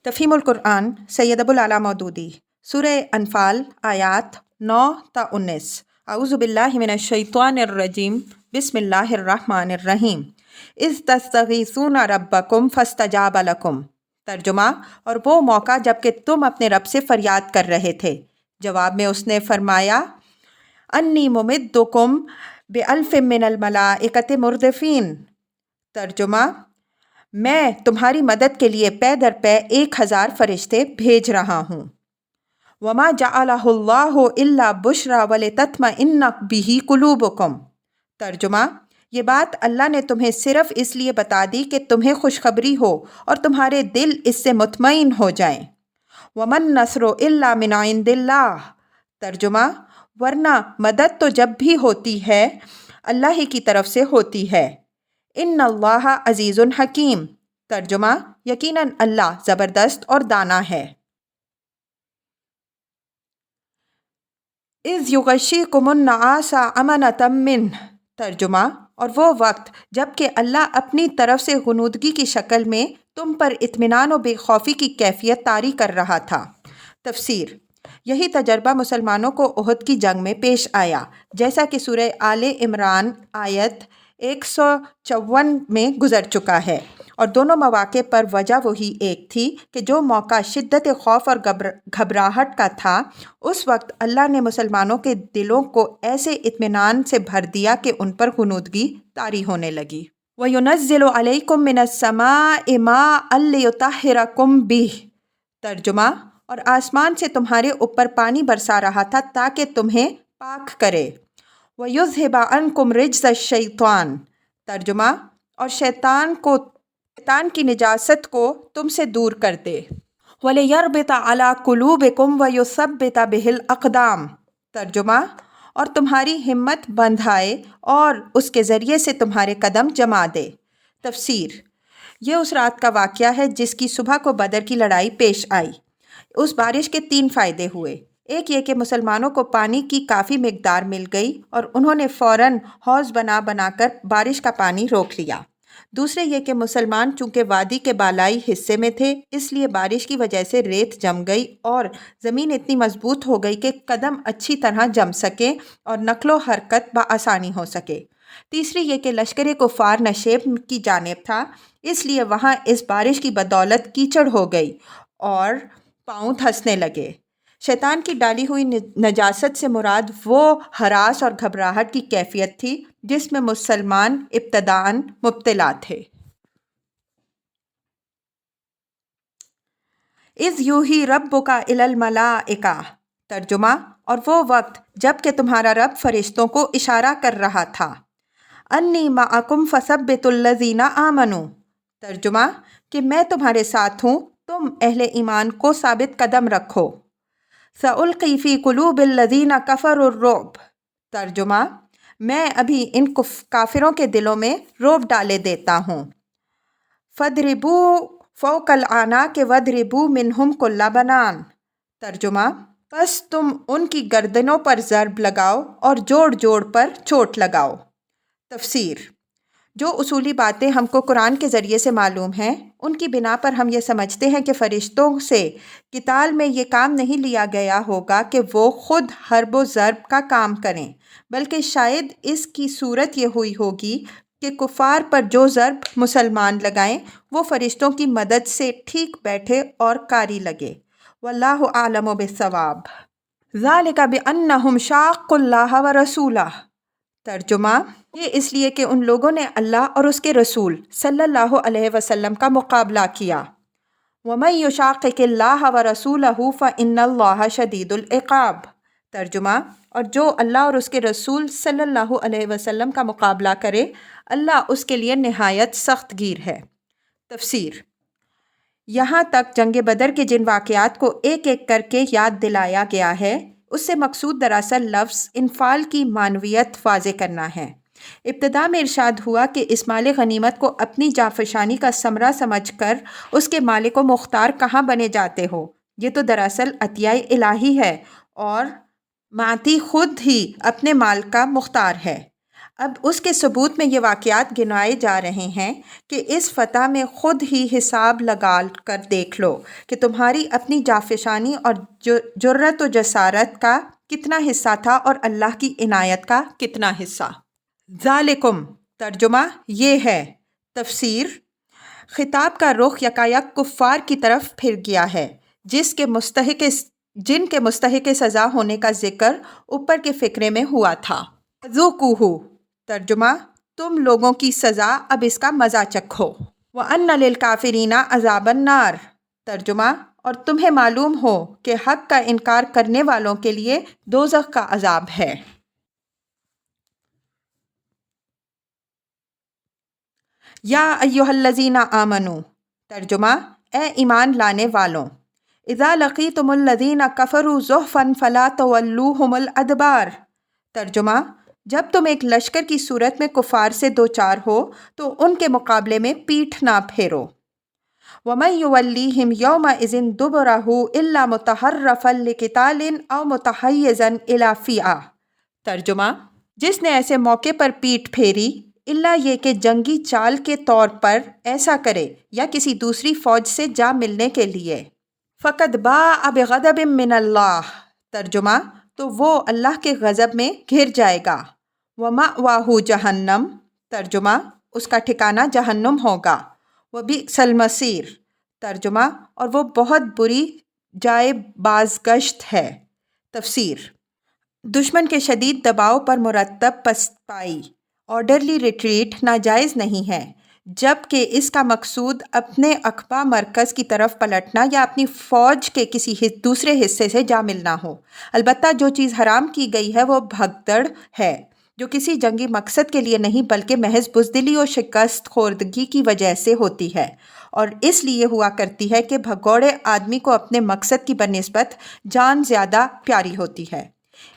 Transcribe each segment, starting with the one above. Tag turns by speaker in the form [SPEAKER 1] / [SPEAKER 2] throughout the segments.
[SPEAKER 1] تفہیم القرآن سید ابو العلا مودودی، سورہ انفال آیات 9 تا 19۔ اعوذ باللہ من الشیطان الرجیم، بسم اللہ الرحمن الرحیم۔ اذ تستغیثون ربکم فاستجاب لکم۔ ترجمہ: اور وہ موقع جب کہ تم اپنے رب سے فریاد کر رہے تھے، جواب میں اس نے فرمایا انی ممدکم بألف من الملائکۃ مردفین۔ ترجمہ: میں تمہاری مدد کے لیے پے در پے 1000 فرشتے بھیج رہا ہوں۔ وما جعلہ اللہ الا بشری ولتطمئن بہ قلوبکم۔ ترجمہ: یہ بات اللہ نے تمہیں صرف اس لیے بتا دی کہ تمہیں خوشخبری ہو اور تمہارے دل اس سے مطمئن ہو جائیں۔ وما النصر الا من عند اللہ۔ ترجمہ: ورنہ مدد تو جب بھی ہوتی ہے اللہ ہی کی طرف سے ہوتی ہے۔ ان اللہ عزیز حکیم۔ ترجمہ: یقیناً اللہ زبردست اور دانا ہے۔ اذ یغشیکم النعاس امنۃ منہ۔ ترجمہ: اور وہ وقت جب کہ اللہ اپنی طرف سے غنودگی کی شکل میں تم پر اطمینان و بے خوفی کی کیفیت طاری کر رہا تھا۔ تفسیر: یہی تجربہ مسلمانوں کو احد کی جنگ میں پیش آیا، جیسا کہ سورہ آل عمران آیت 154 میں گزر چکا ہے، اور دونوں مواقع پر وجہ وہی ایک تھی کہ جو موقع شدت خوف اور گھبراہٹ کا تھا، اس وقت اللہ نے مسلمانوں کے دلوں کو ایسے اطمینان سے بھر دیا کہ ان پر غنودگی طاری ہونے لگی۔ وَيُنَزِّلُ عَلَيْكُم مِّنَ السَّمَاءِ مَاءً لِّيُطَهِّرَكُم بِهِ۔ ترجمہ: اور آسمان سے تمہارے اوپر پانی برسا رہا تھا تاکہ تمہیں پاک کرے۔ وَيُذْهِبَ عَنكُمْ رِجْزَ الشَّيْطَانِ۔ ترجمہ: اور شیطان کی نجاست کو تم سے دور کر دے۔ وَلِيَرْبِطَ عَلَىٰ قُلُوبِكُمْ وَيُثَبِّتَ بِهِ الْأَقْدَامَ۔ ترجمہ: اور تمہاری ہمت بندھائے اور اس کے ذریعے سے تمہارے قدم جما دے۔ تفسیر: یہ اس رات کا واقعہ ہے جس کی صبح کو بدر کی لڑائی پیش آئی۔ اس بارش کے 3 فائدے ہوئے۔ ایک یہ کہ مسلمانوں کو پانی کی کافی مقدار مل گئی اور انہوں نے فوراً حوض بنا بنا کر بارش کا پانی روک لیا۔ دوسرے یہ کہ مسلمان چونکہ وادی کے بالائی حصے میں تھے، اس لیے بارش کی وجہ سے ریت جم گئی اور زمین اتنی مضبوط ہو گئی کہ قدم اچھی طرح جم سکے اور نقل و حرکت بآسانی ہو سکے۔ تیسری یہ کہ لشکر کفار نشیب کی جانب تھا، اس لیے وہاں اس بارش کی بدولت کیچڑ ہو گئی اور پاؤں دھنسنے لگے۔ شیطان کی ڈالی ہوئی نجاست سے مراد وہ ہراس اور گھبراہٹ کی کیفیت تھی جس میں مسلمان ابتداءً مبتلا تھے۔ اذ یوحی ربک الی الملائکہ۔ ترجمہ: اور وہ وقت جب کہ تمہارا رب فرشتوں کو اشارہ کر رہا تھا۔ انی معکم فثبتوا الذین آمنوا۔ ترجمہ: کہ میں تمہارے ساتھ ہوں، تم اہل ایمان کو ثابت قدم رکھو۔ سألقی فی قلوب الذین کفروا الرعب۔ ترجمہ: میں ابھی ان کافروں کے دلوں میں رعب ڈالے دیتا ہوں۔ فاضربوا فوق الأعناق واضربوا منہم کل بنان۔ ترجمہ: پس تم ان کی گردنوں پر ضرب لگاؤ اور جوڑ جوڑ پر چوٹ لگاؤ۔ تفسیر: جو اصولی باتیں ہم کو قرآن کے ذریعے سے معلوم ہیں، ان کی بنا پر ہم یہ سمجھتے ہیں کہ فرشتوں سے قتال میں یہ کام نہیں لیا گیا ہوگا کہ وہ خود حرب و ضرب کا کام کریں، بلکہ شاید اس کی صورت یہ ہوئی ہوگی کہ کفار پر جو ضرب مسلمان لگائیں وہ فرشتوں کی مدد سے ٹھیک بیٹھے اور کاری لگے۔ واللہ اعلم بالصواب۔ ذالک بانہم شاقوا اللہ ورسولہ۔ ترجمہ: یہ اس لیے کہ ان لوگوں نے اللہ اور اس کے رسول صلی اللہ علیہ وسلم کا مقابلہ کیا۔ وَمَن يُشَاقِقِ اللَّهَ وَرَسُولَهُ فَإِنَّ اللَّهَ شَدِيدُ الْعِقَابِ۔ ترجمہ: اور جو اللہ اور اس کے رسول صلی اللہ علیہ وسلم کا مقابلہ کرے، اللہ اس کے لیے نہایت سخت گیر ہے۔ تفسیر: یہاں تک جنگ بدر کے جن واقعات کو ایک ایک کر کے یاد دلایا گیا ہے، اس سے مقصود دراصل لفظ انفال کی معنویت واضح کرنا ہے۔ ابتدا میں ارشاد ہوا کہ اس مال غنیمت کو اپنی جانفشانی کا ثمرہ سمجھ کر اس کے مالک و مختار کہاں بنے جاتے ہو۔ یہ تو دراصل عطیہ الہی ہے اور معطی خود ہی اپنے مال کا مختار ہے۔ اب اس کے ثبوت میں یہ واقعات گنائے جا رہے ہیں کہ اس فتح میں خود ہی حساب لگا کر دیکھ لو کہ تمہاری اپنی جافشانی اور جرت و جسارت کا کتنا حصہ تھا اور اللہ کی عنایت کا کتنا حصہ۔ ذالکم ترجمہ یہ ہے۔ تفسیر: خطاب کا رخ یکایک کفار کی طرف پھر گیا ہے جن کے مستحق سزا ہونے کا ذکر اوپر کے فقرے میں ہوا تھا۔ ذوقوہ ترجمہ: تم لوگوں کی سزا اب اس کا مزہ چکھو۔ وَأَنَّ لِلْكَافِرِينَ عَذَابَ النَّارِ ترجمہ: اور تمہیں معلوم ہو کہ حق کا انکار کرنے والوں کے لیے دوزخ کا عذاب ہے۔ یا ایھا الذین آمنوا ترجمہ: اے ایمان لانے والوں، اذا لقیتم الذین کفروا زحفا فلا تولوہم الادبار ترجمہ: جب تم ایک لشکر کی صورت میں کفار سے دوچار ہو تو ان کے مقابلے میں پیٹھ نہ پھیرو۔ وَمَن يُوَلِّیہم یَوْمَئِذٍ دُبُرَهُ إِلَّا مُتَحَرِّفًا لِقِتَالٍ أَوْ مُتَحَیِّزًا إِلیٰ فِئَةٍ ترجمہ: جس نے ایسے موقع پر پیٹھ پھیری الا یہ کہ جنگی چال کے طور پر ایسا کرے یا کسی دوسری فوج سے جا ملنے کے لیے۔ فَقَدْ بَاءَ بِغَضَبٍ مِّنَ اللَّهِ ترجمہ: تو وہ اللہ کے غضب میں گھر جائے گا۔ وَمَأْوَاهُ جَہَنَّمُ ترجمہ: اس کا ٹھکانہ جہنم ہوگا۔ وَبِئْسَ الْمَصِیرُ ترجمہ: اور وہ بہت بری جائے بازگشت ہے۔ تفسیر: دشمن کے شدید دباؤ پر مرتب پسپائی آرڈرلی ریٹریٹ ناجائز نہیں ہے، جبکہ اس کا مقصود اپنے اقبا مرکز کی طرف پلٹنا یا اپنی فوج کے کسی دوسرے حصے سے جا ملنا ہو۔ البتہ جو چیز حرام کی گئی ہے وہ بھگدڑ ہے، جو کسی جنگی مقصد کے لیے نہیں بلکہ محض بزدلی و شکست خوردگی کی وجہ سے ہوتی ہے، اور اس لیے ہوا کرتی ہے کہ بھگوڑے آدمی کو اپنے مقصد کی بنسبت جان زیادہ پیاری ہوتی ہے۔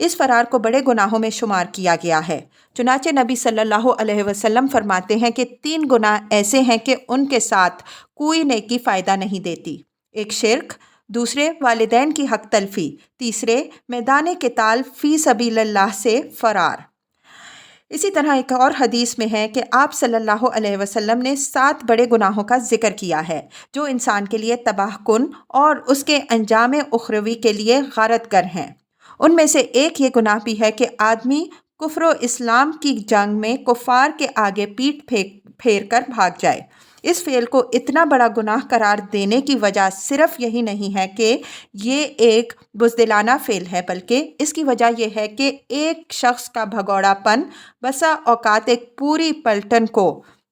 [SPEAKER 1] اس فرار کو بڑے گناہوں میں شمار کیا گیا ہے، چنانچہ نبی صلی اللہ علیہ وسلم فرماتے ہیں کہ 3 گناہ ایسے ہیں کہ ان کے ساتھ کوئی نیکی فائدہ نہیں دیتی۔ ایک شرک، دوسرے والدین کی حق تلفی، تیسرے میدان قتال فی سبیل اللہ سے فرار۔ اسی طرح ایک اور حدیث میں ہے کہ آپ صلی اللہ علیہ وسلم نے 7 بڑے گناہوں کا ذکر کیا ہے جو انسان کے لیے تباہ کن اور اس کے انجام اخروی کے لیے غارت گر ہیں۔ ان میں سے ایک یہ گناہ بھی ہے کہ آدمی کفر و اسلام کی جنگ میں کفار کے آگے پیٹھ پھیر کر بھاگ جائے۔ اس فعل کو اتنا بڑا گناہ قرار دینے کی وجہ صرف یہی نہیں ہے کہ یہ ایک بزدلانہ فعل ہے، بلکہ اس کی وجہ یہ ہے کہ ایک شخص کا بھگوڑا پن بسا اوقات ایک پوری پلٹن کو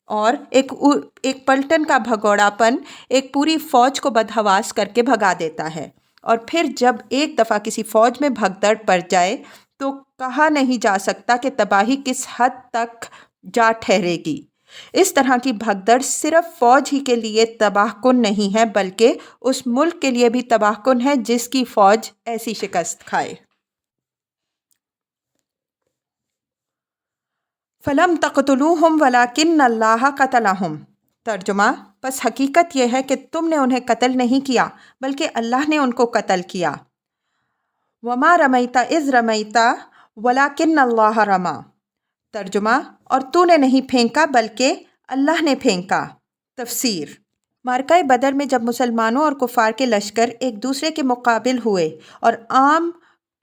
[SPEAKER 1] اور ایک پلٹن کا بھگوڑا پن ایک پوری فوج کو بدحواس کر کے بھگا دیتا ہے، اور پھر جب ایک دفعہ کسی فوج میں بھگدڑ پڑ جائے تو کہا نہیں جا سکتا کہ تباہی کس حد تک جا ٹھہرے گی۔ اس طرح کی بھگدڑ صرف فوج ہی کے لیے تباہ کن نہیں ہے بلکہ اس ملک کے لیے بھی تباہ کن ہے جس کی فوج ایسی شکست کھائے۔ فَلَمْ تَقْتُلُوهُمْ وَلَٰكِنَّ اللَّهَ قَتَلَهُمْ ترجمہ: بس حقیقت یہ ہے کہ تم نے انہیں قتل نہیں کیا بلکہ اللہ نے ان کو قتل کیا۔ وَمَا رَمَيْتَ إِذْ رَمَيْتَ وَلَٰكِنَّ اللَّهَ رَمَىٰ ترجمہ: اور تو نے نہیں پھینکا بلکہ اللہ نے پھینکا۔ تفسیر: معرکہ بدر میں جب مسلمانوں اور کفار کے لشکر ایک دوسرے کے مقابل ہوئے اور عام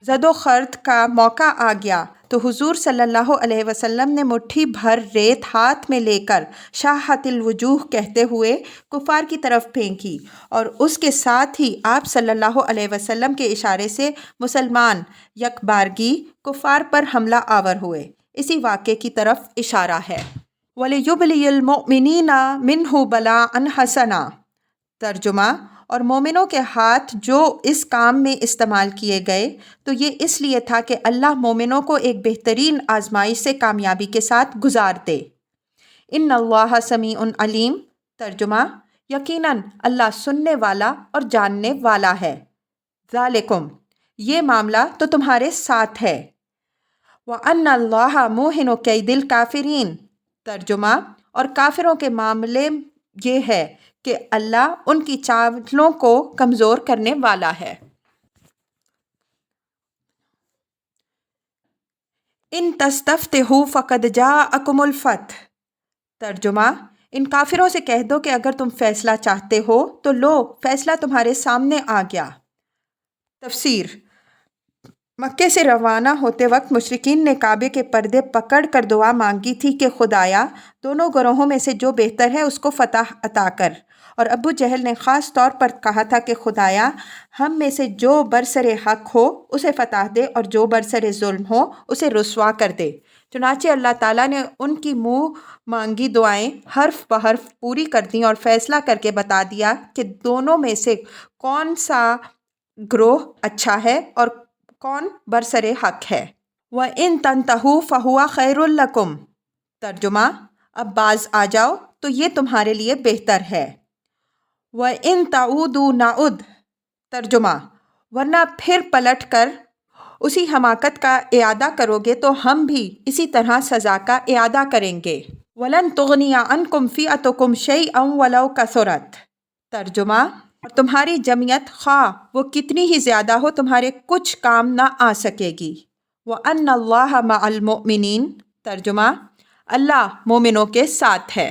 [SPEAKER 1] زد و خرد کا موقع آ گیا تو حضور صلی اللہ علیہ وسلم نے مٹھی بھر ریت ہاتھ میں لے کر شاہت الوجوہ کہتے ہوئے کفار کی طرف پھینکی، اور اس کے ساتھ ہی آپ صلی اللہ علیہ وسلم کے اشارے سے مسلمان یکبارگی کفار پر حملہ آور ہوئے۔ اسی واقعے کی طرف اشارہ ہے۔ وَلِيُبْلِيَ الْمُؤْمِنِينَ مِنْهُ بَلَاءً حَسَنًا ترجمہ: اور مومنوں کے ہاتھ جو اس کام میں استعمال کیے گئے تو یہ اس لیے تھا کہ اللہ مومنوں کو ایک بہترین آزمائش سے کامیابی کے ساتھ گزار دے۔ ان اللہ سمیع علیم ترجمہ: یقیناً اللہ سننے والا اور جاننے والا ہے۔ ذالکم یہ معاملہ تو تمہارے ساتھ ہے۔ وَأَنَّ اللَّهَ مُوهِنُ کَیْدِ الْکَافِرِینَ ترجمہ: اور کافروں کے معاملے یہ ہے کہ اللہ ان کی چالوں کو کمزور کرنے والا ہے۔ ان تستفتحوا فقد جاءکم الفتح۔ ترجمہ: ان کافروں سے کہہ دو کہ اگر تم فیصلہ چاہتے ہو تو لو، فیصلہ تمہارے سامنے آ گیا۔ تفسیر: مکے سے روانہ ہوتے وقت مشرکین نے کعبے کے پردے پکڑ کر دعا مانگی تھی کہ خدایا دونوں گروہوں میں سے جو بہتر ہے اس کو فتح عطا کر، اور ابو جہل نے خاص طور پر کہا تھا کہ خدایا ہم میں سے جو برسر حق ہو اسے فتح دے اور جو برسر ظلم ہو اسے رسوا کر دے۔ چنانچہ اللہ تعالیٰ نے ان کی منہ مانگی دعائیں حرف بحرف پوری کر دیں اور فیصلہ کر کے بتا دیا کہ دونوں میں سے کون سا گروہ اچھا ہے اور کون برسر حق ہے۔ وَإِن تَنْتَهُوا فَهُوَ خَيْرٌ لَكُمْ۔ ترجمہ: اب باز آ جاؤ تو یہ تمہارے لیے بہتر ہے۔ وَإِن تَعُودُوا نَعُدْ۔ ترجمہ: ورنہ پھر پلٹ کر اسی حماقت کا اعادہ کرو گے تو ہم بھی اسی طرح سزا کا اعادہ کریں گے۔ وَلَن تُغْنِيَ عَنْكُمْ فِئَتُكُمْ شَيْئًا وَلَوْ كَثُرَتْ۔ ترجمہ: اور تمہاری جمعیت خواہ وہ کتنی ہی زیادہ ہو تمہارے کچھ کام نہ آ سکے گی۔ وَأَنَّ اللَّهَ مَعَ الْمُؤْمِنِينَ۔ ترجمہ: اللہ مومنوں کے ساتھ ہے۔